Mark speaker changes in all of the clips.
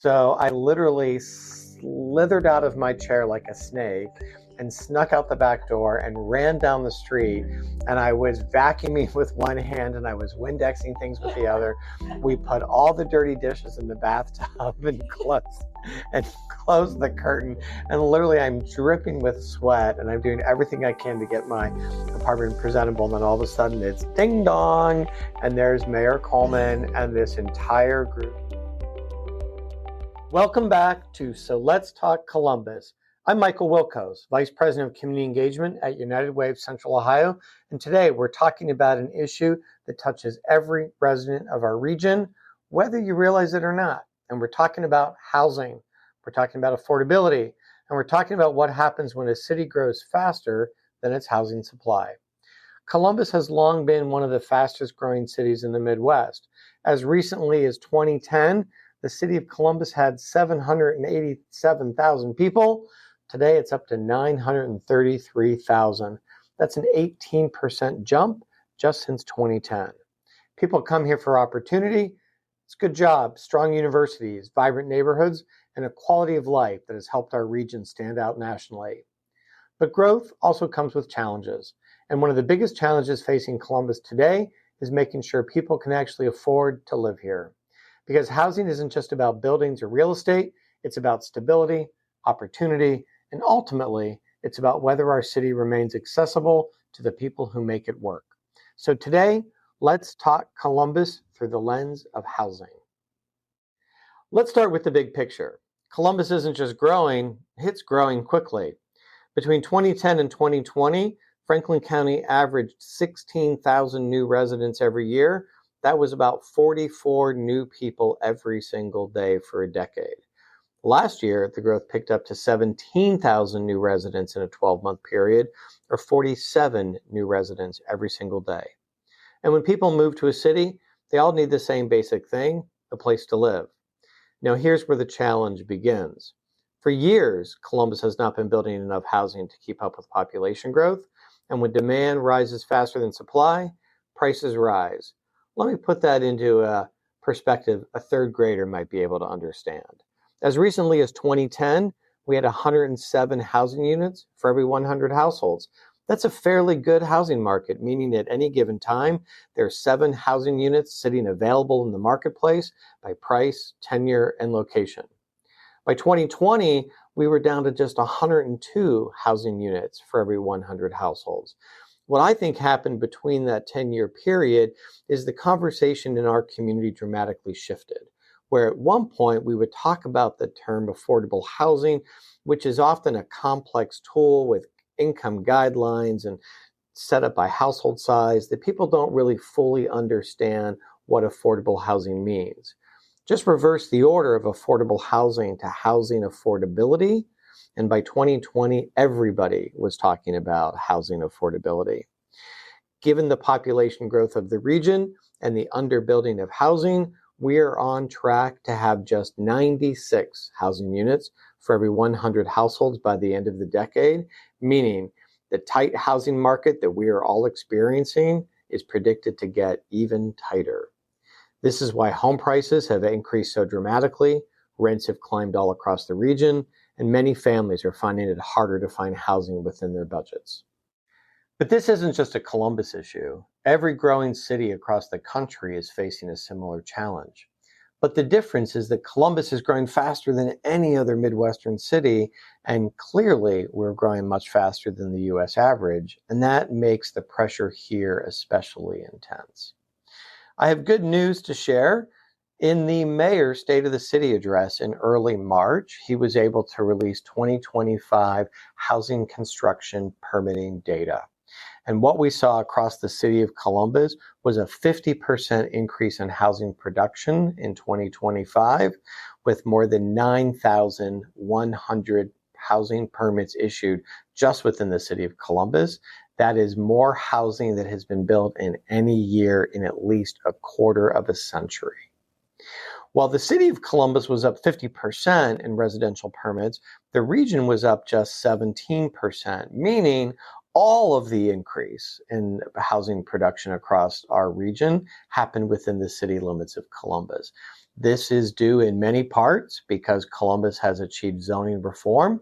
Speaker 1: So I literally slithered out of my chair like a snake and snuck out the back door and ran down the street. And I was vacuuming with one hand and I was Windexing things with the other. We put all the dirty dishes in the bathtub and closed the curtain. And literally I'm dripping with sweat and I'm doing everything I can to get my apartment presentable. And then all of a sudden it's ding dong. And there's Mayor Coleman and this entire group. Welcome back to So Let's Talk Columbus. I'm Michael Wilkos, Vice President of Community Engagement at United Way of Central Ohio, and today we're talking about an issue that touches every resident of our region, whether you realize it or not. And we're talking about housing, we're talking about affordability, and we're talking about what happens when a city grows faster than its housing supply. Columbus has long been one of the fastest growing cities in the Midwest. As recently as 2010, the city of Columbus had 787,000 people. Today it's up to 933,000. That's an 18% jump just since 2010. People come here for opportunity. It's a good job, strong universities, vibrant neighborhoods, and a quality of life that has helped our region stand out nationally. But growth also comes with challenges. And one of the biggest challenges facing Columbus today is making sure people can actually afford to live here. Because housing isn't just about buildings or real estate, it's about stability, opportunity, and ultimately, it's about whether our city remains accessible to the people who make it work. So today, let's talk Columbus through the lens of housing. Let's start with the big picture. Columbus isn't just growing, it's growing quickly. Between 2010 and 2020, Franklin County averaged 16,000 new residents every year. That was about 44 new people every single day for a decade. Last year, the growth picked up to 17,000 new residents in a 12-month period, or 47 new residents every single day. And when people move to a city, they all need the same basic thing, a place to live. Now, here's where the challenge begins. For years, Columbus has not been building enough housing to keep up with population growth, and when demand rises faster than supply, prices rise. Let me put that into a perspective a third grader might be able to understand. As recently as 2010, we had 107 housing units for every 100 households. That's a fairly good housing market, meaning at any given time, there are 7 housing units sitting available in the marketplace by price, tenure, and location. By 2020, we were down to just 102 housing units for every 100 households. What I think happened between that 10-year period is the conversation in our community dramatically shifted, where at one point we would talk about the term affordable housing, which is often a complex tool with income guidelines and set up by household size that people don't really fully understand what affordable housing means. Just reverse the order of affordable housing to housing affordability. And by 2020, everybody was talking about housing affordability. Given the population growth of the region and the underbuilding of housing, we are on track to have just 96 housing units for every 100 households by the end of the decade, meaning the tight housing market that we are all experiencing is predicted to get even tighter. This is why home prices have increased so dramatically, rents have climbed all across the region, and many families are finding it harder to find housing within their budgets. But this isn't just a Columbus issue. Every growing city across the country is facing a similar challenge. But the difference is that Columbus is growing faster than any other Midwestern city, and clearly we're growing much faster than the U.S. average, and that makes the pressure here especially intense. I have good news to share. In the mayor's State of the City address in early March, he was able to release 2025 housing construction permitting data. And what we saw across the city of Columbus was a 50% increase in housing production in 2025, with more than 9,100 housing permits issued just within the city of Columbus. That is more housing that has been built in any year in at least a quarter of a century. While the city of Columbus was up 50% in residential permits, the region was up just 17%, meaning all of the increase in housing production across our region happened within the city limits of Columbus. This is due in many parts because Columbus has achieved zoning reform.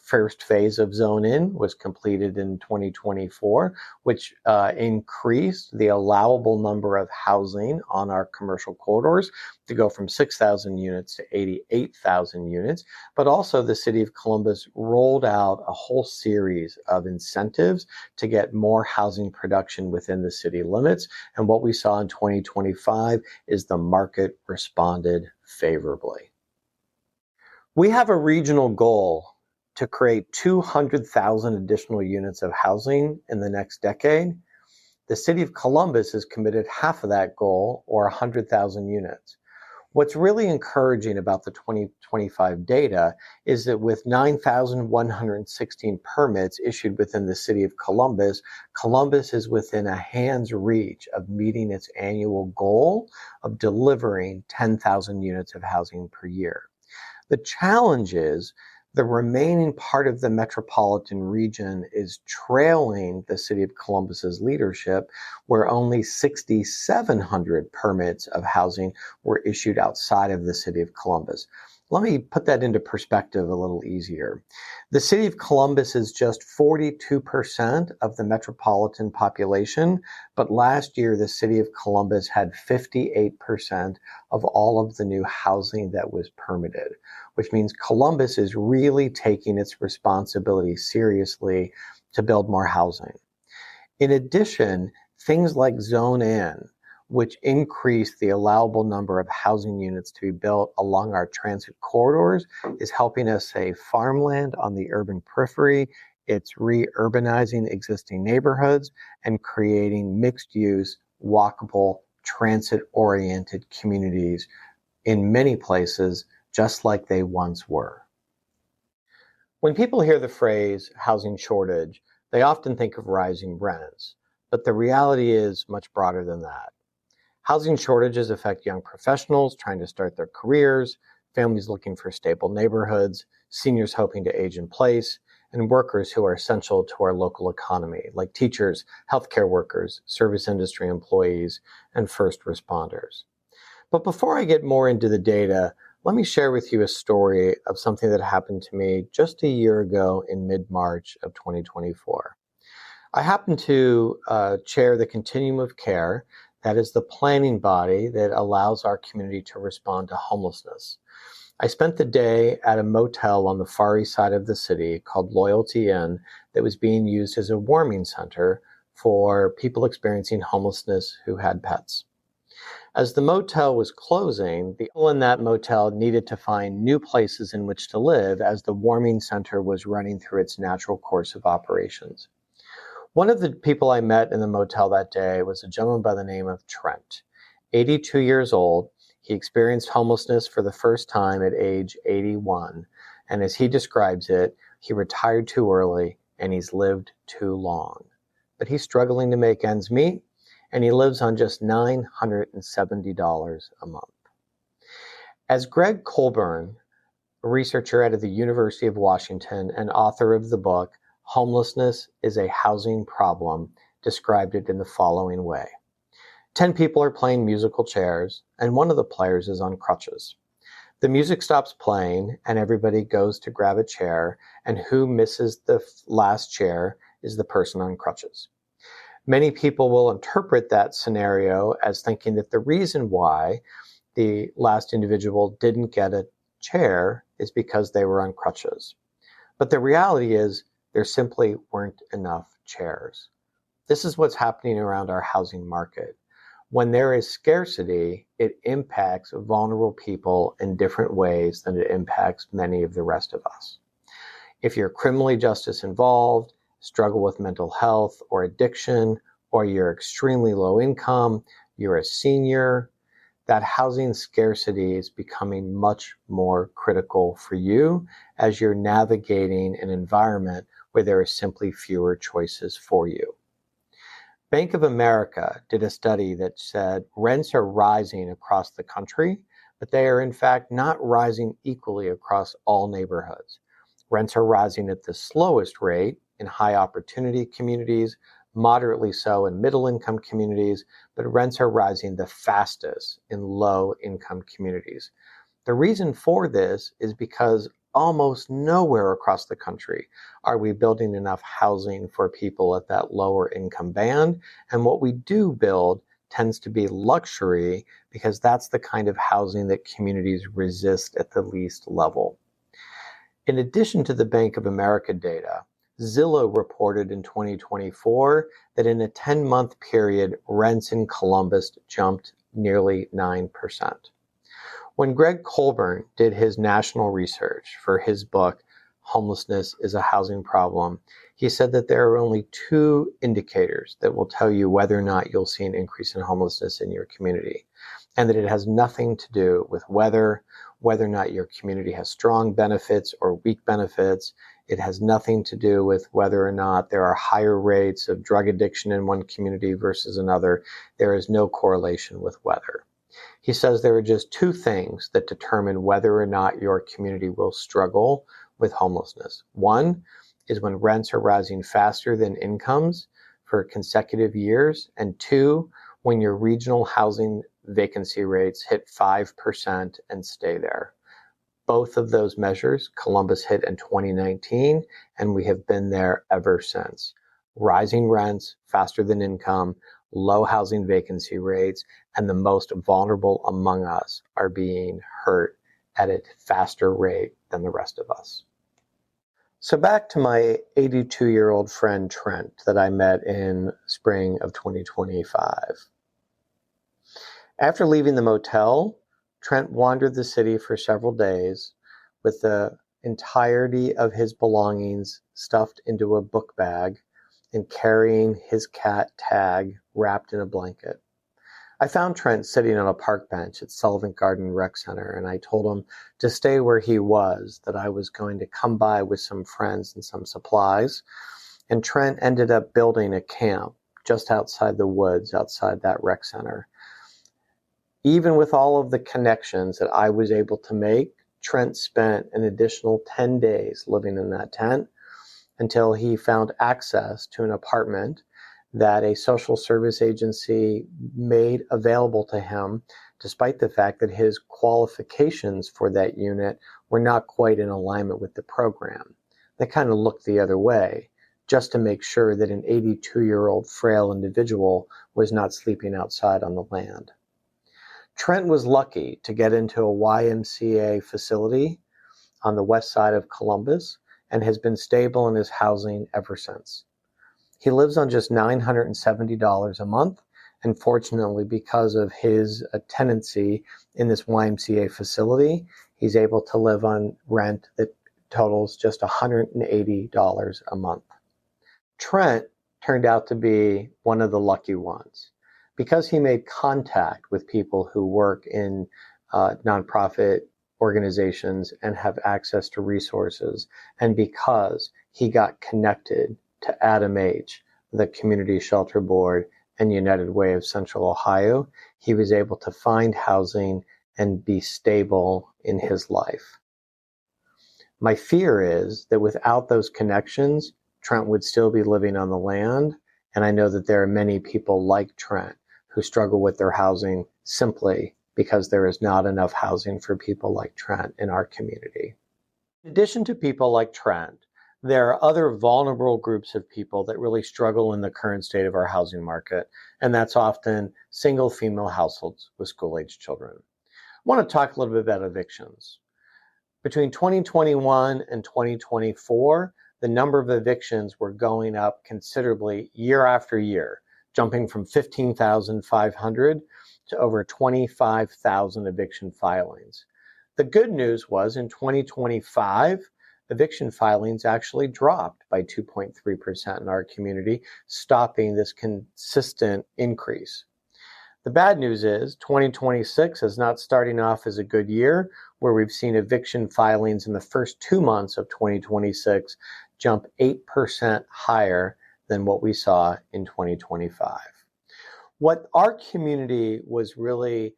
Speaker 1: First phase of Zone In was completed in 2024, which increased the allowable number of housing on our commercial corridors to go from 6,000 units to 88,000 units. But also the city of Columbus rolled out a whole series of incentives to get more housing production within the city limits. And what we saw in 2025 is the market responded favorably. We have a regional goal to create 200,000 additional units of housing in the next decade. The city of Columbus has committed half of that goal, or 100,000 units. What's really encouraging about the 2025 data is that with 9,116 permits issued within the city of Columbus, Columbus is within a hand's reach of meeting its annual goal of delivering 10,000 units of housing per year. The challenge is the remaining part of the metropolitan region is trailing the city of Columbus's leadership, where only 6,700 permits of housing were issued outside of the city of Columbus. Let me put that into perspective a little easier. The city of Columbus is just 42% of the metropolitan population, but last year the city of Columbus had 58% of all of the new housing that was permitted, which means Columbus is really taking its responsibility seriously to build more housing. In addition, things like Zone In, which increase the allowable number of housing units to be built along our transit corridors, is helping us save farmland on the urban periphery. It's re-urbanizing existing neighborhoods and creating mixed-use, walkable, transit-oriented communities in many places, just like they once were. When people hear the phrase housing shortage, they often think of rising rents, but the reality is much broader than that. Housing shortages affect young professionals trying to start their careers, families looking for stable neighborhoods, seniors hoping to age in place, and workers who are essential to our local economy, like teachers, healthcare workers, service industry employees, and first responders. But before I get more into the data, let me share with you a story of something that happened to me just a year ago in mid-March of 2024. I happen to chair the Continuum of Care. That is the planning body that allows our community to respond to homelessness. I spent the day at a motel on the far east side of the city called Loyalty Inn that was being used as a warming center for people experiencing homelessness who had pets. As the motel was closing, the people in that motel needed to find new places in which to live as the warming center was running through its natural course of operations. One of the people I met in the motel that day was a gentleman by the name of Trent, 82 years old. He experienced homelessness for the first time at age 81. And as he describes it, he retired too early and he's lived too long. But he's struggling to make ends meet, and he lives on just $970 a month. As Greg Colburn, a researcher out of the University of Washington and author of the book, Homelessness is a Housing Problem, described it in the following way. 10 people are playing musical chairs, and one of the players is on crutches. The music stops playing, and everybody goes to grab a chair, and who misses the last chair is the person on crutches. Many people will interpret that scenario as thinking that the reason why the last individual didn't get a chair is because they were on crutches. But the reality is, there simply weren't enough chairs. This is what's happening around our housing market. When there is scarcity, it impacts vulnerable people in different ways than it impacts many of the rest of us. If you're criminally justice involved, struggle with mental health or addiction, or you're extremely low income, you're a senior, that housing scarcity is becoming much more critical for you as you're navigating an environment where there are simply fewer choices for you. Bank of America did a study that said rents are rising across the country, but they are in fact not rising equally across all neighborhoods. Rents are rising at the slowest rate in high opportunity communities, moderately so in middle-income communities, but rents are rising the fastest in low-income communities. The reason for this is because almost nowhere across the country are we building enough housing for people at that lower income band. And what we do build tends to be luxury because that's the kind of housing that communities resist at the least level. In addition to the Bank of America data, Zillow reported in 2024 that in a 10-month period, rents in Columbus jumped nearly 9%. When Greg Colburn did his national research for his book, Homelessness is a Housing Problem, he said that there are only two indicators that will tell you whether or not you'll see an increase in homelessness in your community, and that it has nothing to do with whether or not your community has strong benefits or weak benefits. It has nothing to do with whether or not there are higher rates of drug addiction in one community versus another. There is no correlation with weather. He says there are just two things that determine whether or not your community will struggle with homelessness. One is when rents are rising faster than incomes for consecutive years, and two, when your regional housing vacancy rates hit 5% and stay there. Both of those measures, Columbus hit in 2019, and we have been there ever since. Rising rents, faster than income, low housing vacancy rates, and the most vulnerable among us are being hurt at a faster rate than the rest of us. So back to my 82-year-old friend Trent that I met in spring of 2025. After leaving the motel, Trent wandered the city for several days with the entirety of his belongings stuffed into a book bag and carrying his cat Tag wrapped in a blanket. I found Trent sitting on a park bench at Sullivan Garden Rec Center, and I told him to stay where he was, that I was going to come by with some friends and some supplies. And Trent ended up building a camp just outside the woods, outside that rec center. Even with all of the connections that I was able to make, Trent spent an additional 10 days living in that tent until he found access to an apartment that a social service agency made available to him, despite the fact that his qualifications for that unit were not quite in alignment with the program. They kind of looked the other way, just to make sure that an 82-year-old frail individual was not sleeping outside on the land. Trent was lucky to get into a YMCA facility on the west side of Columbus and has been stable in his housing ever since. He lives on just $970 a month, and fortunately, because of his tenancy in this YMCA facility, he's able to live on rent that totals just $180 a month. Trent turned out to be one of the lucky ones. Because he made contact with people who work in nonprofit organizations and have access to resources, and because he got connected to Adam H., the Community Shelter Board, and United Way of Central Ohio, he was able to find housing and be stable in his life. My fear is that without those connections, Trent would still be living on the land, and I know that there are many people like Trent who struggle with their housing simply because there is not enough housing for people like Trent in our community. In addition to people like Trent, there are other vulnerable groups of people that really struggle in the current state of our housing market, and that's often single female households with school-aged children. I want to talk a little bit about evictions. Between 2021 and 2024, the number of evictions were going up considerably year after year, jumping from 15,500 to over 25,000 eviction filings. The good news was in 2025, eviction filings actually dropped by 2.3% in our community, stopping this consistent increase. The bad news is 2026 is not starting off as a good year, where we've seen eviction filings in the first 2 months of 2026 jump 8% higher than what we saw in 2025. What our community was really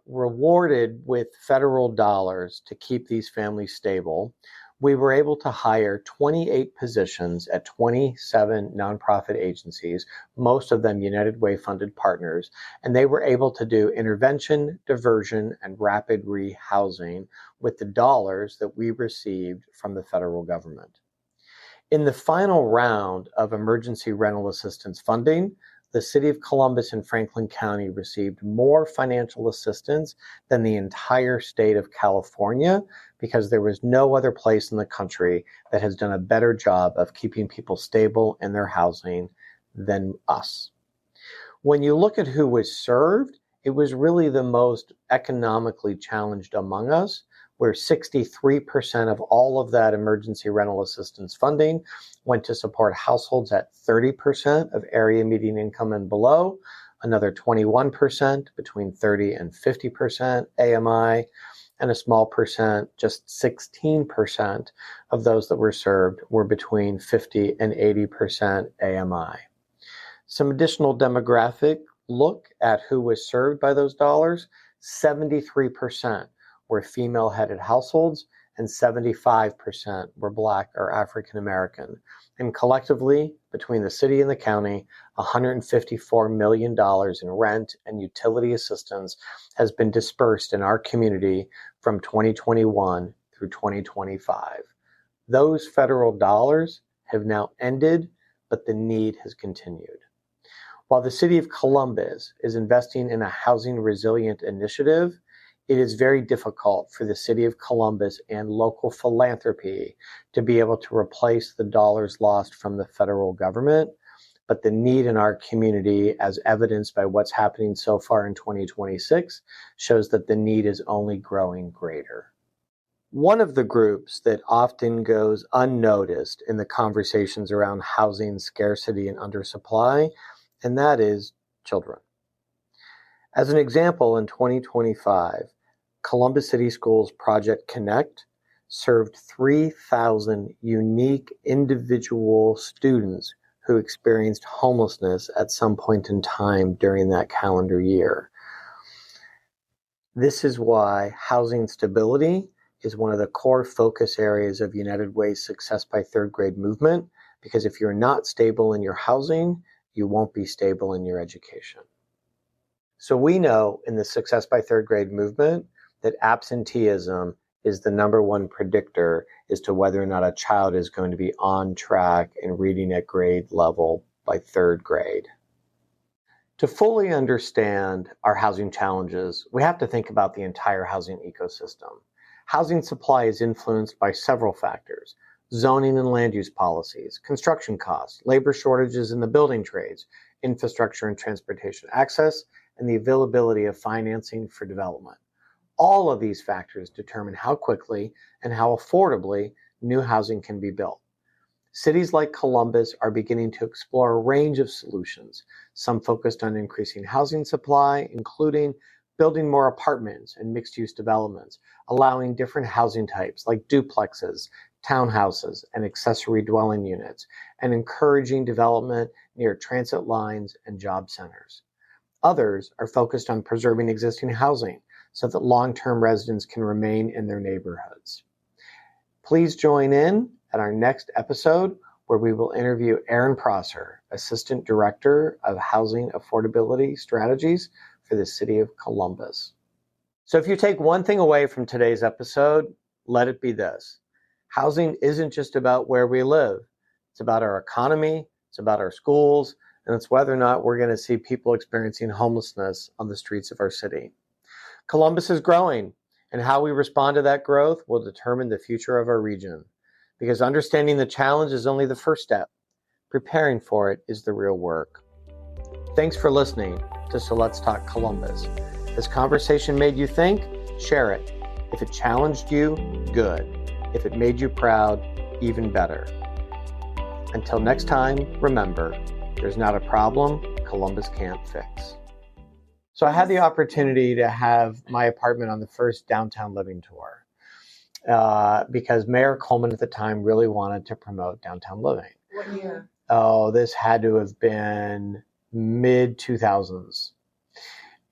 Speaker 1: rewarded with federal dollars to keep these families stable We were able to hire 28 positions at 27 nonprofit agencies, most of them United Way funded partners, and they were able to do intervention, diversion, and rapid rehousing with the dollars that we received from the federal government. In the final round of emergency rental assistance funding, the City of Columbus and Franklin County received more financial assistance than the entire state of California, because there was no other place in the country that has done a better job of keeping people stable in their housing than us. When you look at who was served, it was really the most economically challenged among us, where 63% of all of that emergency rental assistance funding went to support households at 30% of area median income and below, another 21% between 30 and 50% AMI, and a small percent, just 16% of those that were served were between 50 and 80% AMI. Some additional demographic look at who was served by those dollars: 73% were female-headed households, and 75% were Black or African American. And collectively, between the city and the county, $154 million in rent and utility assistance has been dispersed in our community from 2021 through 2025. Those federal dollars have now ended, but the need has continued. While the City of Columbus is investing in a housing resilient initiative, it is very difficult for the City of Columbus and local philanthropy to be able to replace the dollars lost from the federal government. But the need in our community, as evidenced by what's happening so far in 2026, shows that the need is only growing greater. One of the groups that often goes unnoticed in the conversations around housing scarcity and undersupply, and that is children. As an example, in 2025, Columbus City Schools Project Connect served 3,000 unique individual students who experienced homelessness at some point in time during that calendar year. This is why housing stability is one of the core focus areas of United Way's Success by Third Grade movement, because if you're not stable in your housing, you won't be stable in your education. So we know in the Success by Third Grade movement that absenteeism is the number one predictor as to whether or not a child is going to be on track in reading at grade level by third grade. To fully understand our housing challenges, we have to think about the entire housing ecosystem. Housing supply is influenced by several factors: zoning and land use policies, construction costs, labor shortages in the building trades, infrastructure and transportation access, and the availability of financing for development. All of these factors determine how quickly and how affordably new housing can be built. Cities like Columbus are beginning to explore a range of solutions, some focused on increasing housing supply, including building more apartments and mixed-use developments, allowing different housing types like duplexes, townhouses, and accessory dwelling units, and encouraging development near transit lines and job centers. Others are focused on preserving existing housing so that long-term residents can remain in their neighborhoods. Please join in at our next episode, where we will interview Aaron Prosser, Assistant Director of Housing Affordability Strategies for the City of Columbus. So if you take one thing away from today's episode, let it be this: housing isn't just about where we live. It's about our economy, it's about our schools, and it's whether or not we're going to see people experiencing homelessness on the streets of our city. Columbus is growing, and how we respond to that growth will determine the future of our region. Because understanding the challenge is only the first step. Preparing for it is the real work. Thanks for listening to So Let's Talk Columbus. If this conversation made you think, share it. If it challenged you, good. If it made you proud, even better. Until next time, remember, there's not a problem Columbus can't fix. So I had the opportunity to have my apartment on the first downtown living tour because Mayor Coleman at the time really wanted to promote downtown living.
Speaker 2: What year?
Speaker 1: Oh, this had to have been mid-2000s.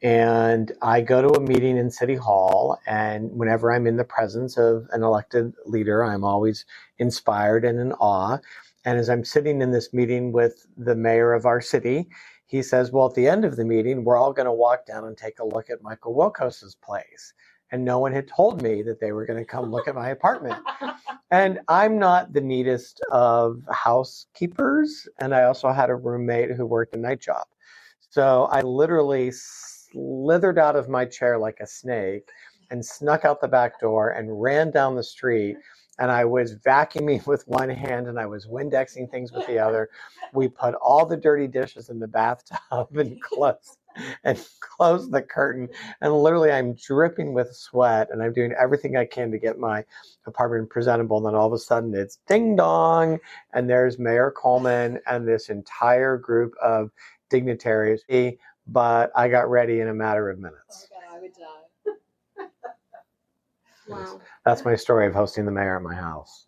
Speaker 1: And I go to a meeting in City Hall, and whenever I'm in the presence of an elected leader, I'm always inspired and in awe. And as I'm sitting in this meeting with the mayor of our city, he says, well, at the end of the meeting, we're all going to walk down and take a look at Michael Wilkos's place. And no one had told me that they were going to come look at my apartment. And I'm not the neatest of housekeepers. And I also had a roommate who worked a night job. So I literally slithered out of my chair like a snake and snuck out the back door and ran down the street. And I was vacuuming with one hand and I was Windexing things with the other. We put all the dirty dishes in the bathtub and closed the curtain. And literally I'm dripping with sweat and I'm doing everything I can to get my apartment presentable. And then all of a sudden it's ding dong. And there's Mayor Coleman and this entire group of dignitaries. But I got ready in a matter of minutes.
Speaker 2: Oh God, I would die. Wow.
Speaker 1: That's my story of hosting the mayor at my house.